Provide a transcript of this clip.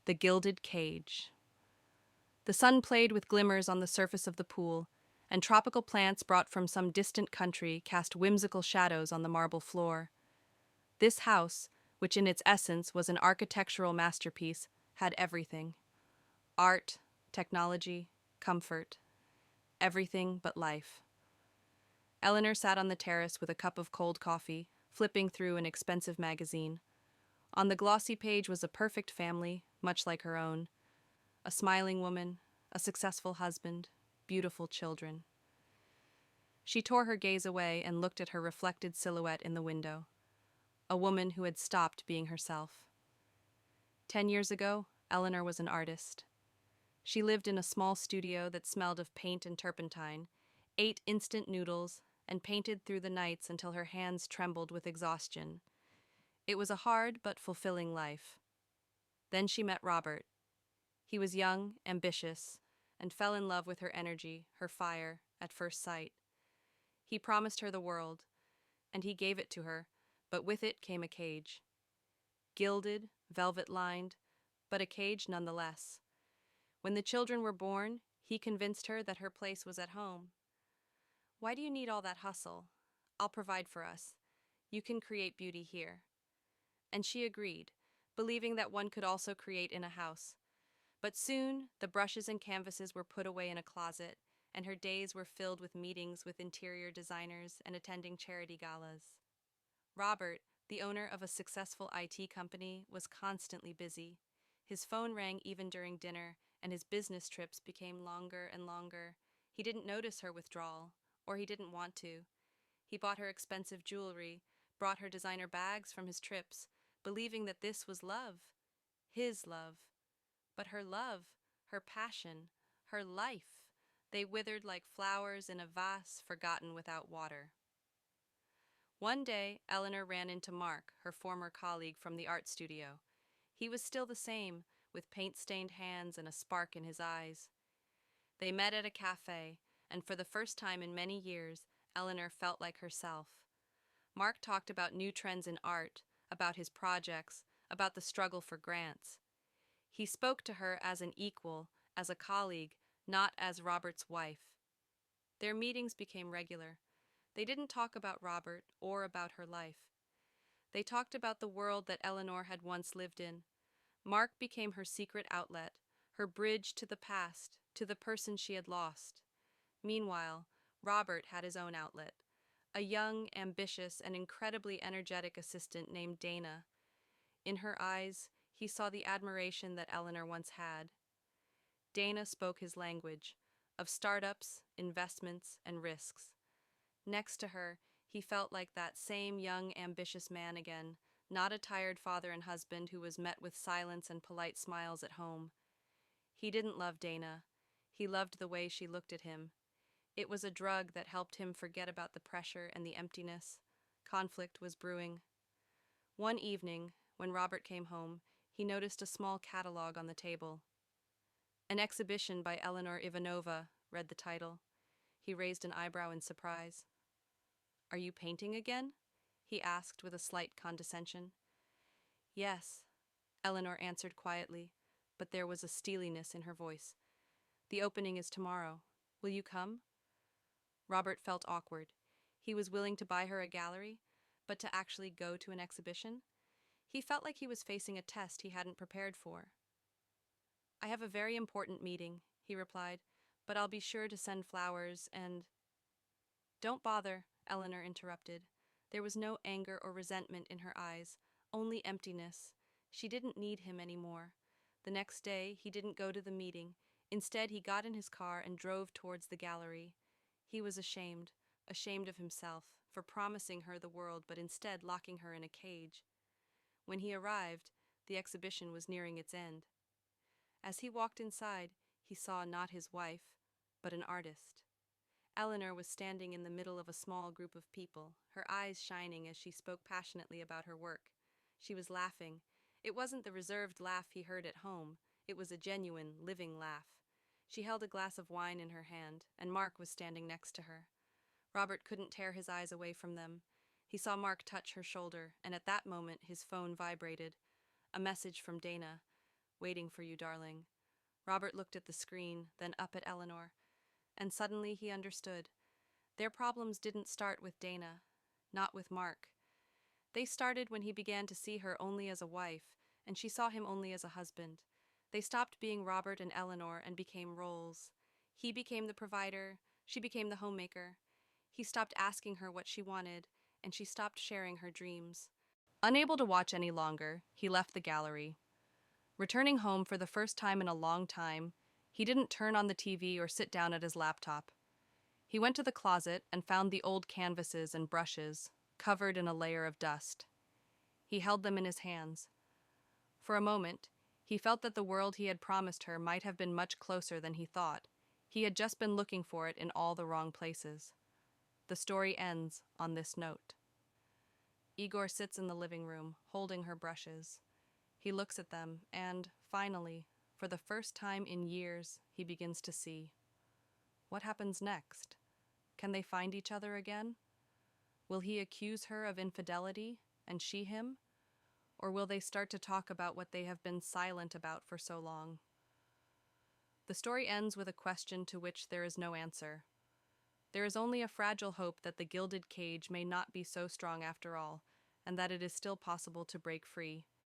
The Gilded Cage. The sun played with glimmers on the surface of the pool, and tropical plants brought from some distant country cast whimsical shadows on the marble floor. This house, which in its essence was an architectural masterpiece, had everything: art, technology, comfort, everything but life. Eleanor sat on the terrace with a cup of cold coffee, flipping through an expensive magazine. On the glossy page was a perfect family, much like her own: a smiling woman, a successful husband, beautiful children. She tore her gaze away and looked at her reflected silhouette in the window. A woman who had stopped being herself. 10 years ago, Eleanor was an artist. She lived in a small studio that smelled of paint and turpentine, ate instant noodles, and painted through the nights until her hands trembled with exhaustion. It was a hard but fulfilling life. Then she met Robert. He was young, ambitious, and fell in love with her energy, her fire, at first sight. He promised her the world, and he gave it to her, but with it came a cage. Gilded, velvet-lined, but a cage nonetheless. When the children were born, he convinced her that her place was at home. "Why do you need all that hustle? I'll provide for us. You can create beauty here." And she agreed, believing that one could also create in a house. But soon, the brushes and canvases were put away in a closet, and her days were filled with meetings with interior designers and attending charity galas. Robert, the owner of a successful IT company, was constantly busy. His phone rang even during dinner, and his business trips became longer and longer. He didn't notice her withdrawal, or he didn't want to. He bought her expensive jewelry, brought her designer bags from his trips, believing that this was love. His love. But her love, her passion, her life, they withered like flowers in a vase forgotten without water. One day, Eleanor ran into Mark, her former colleague from the art studio. He was still the same, with paint-stained hands and a spark in his eyes. They met at a cafe, and for the first time in many years, Eleanor felt like herself. Mark talked about new trends in art, about his projects, about the struggle for grants. He spoke to her as an equal, as a colleague, not as Robert's wife. Their meetings became regular. They didn't talk about Robert or about her life. They talked about the world that Eleanor had once lived in. Mark became her secret outlet, her bridge to the past, to the person she had lost. Meanwhile, Robert had his own outlet, a young, ambitious, and incredibly energetic assistant named Dana. In her eyes, he saw the admiration that Eleanor once had. Dana spoke his language, of startups, investments, and risks. Next to her, he felt like that same young, ambitious man again, not a tired father and husband who was met with silence and polite smiles at home. He didn't love Dana. He loved the way she looked at him. It was a drug that helped him forget about the pressure and the emptiness. Conflict was brewing. One evening, when Robert came home, he noticed a small catalog on the table. "An exhibition by Eleanor Ivanova," read the title. He raised an eyebrow in surprise. "Are you painting again?" he asked with a slight condescension. "Yes," Eleanor answered quietly, but there was a steeliness in her voice. "The opening is tomorrow. Will you come?" Robert felt awkward. He was willing to buy her a gallery, but to actually go to an exhibition? He felt like he was facing a test he hadn't prepared for. "I have a very important meeting," he replied, "but I'll be sure to send flowers and—" "Don't bother," Eleanor interrupted. There was no anger or resentment in her eyes, only emptiness. She didn't need him anymore. The next day, he didn't go to the meeting. Instead, he got in his car and drove towards the gallery. He was ashamed of himself, for promising her the world but instead locking her in a cage. When he arrived, the exhibition was nearing its end. As he walked inside, he saw not his wife, but an artist. Eleanor was standing in the middle of a small group of people, her eyes shining as she spoke passionately about her work. She was laughing. It wasn't the reserved laugh he heard at home. It was a genuine, living laugh. She held a glass of wine in her hand, and Mark was standing next to her. Robert couldn't tear his eyes away from them. He saw Mark touch her shoulder, and at that moment his phone vibrated. A message from Dana. Waiting for you, darling." Robert looked at the screen, then up at Eleanor, and suddenly he understood. Their problems didn't start with Dana, not with Mark. They started when he began to see her only as a wife, and she saw him only as a husband. They stopped being Robert and Eleanor and became roles. He became the provider, she became the homemaker. He stopped asking her what she wanted, and she stopped sharing her dreams. Unable to watch any longer, he left the gallery. Returning home for the first time in a long time, he didn't turn on the TV or sit down at his laptop. He went to the closet and found the old canvases and brushes, covered in a layer of dust. He held them in his hands. For a moment, he felt that the world he had promised her might have been much closer than he thought. He had just been looking for it in all the wrong places. The story ends on this note. Igor sits in the living room, holding her brushes. He looks at them, and, finally, for the first time in years, he begins to see. What happens next? Can they find each other again? Will he accuse her of infidelity, and she him? Or will they start to talk about what they have been silent about for so long? The story ends with a question to which there is no answer. There is only a fragile hope that the gilded cage may not be so strong after all, and that it is still possible to break free.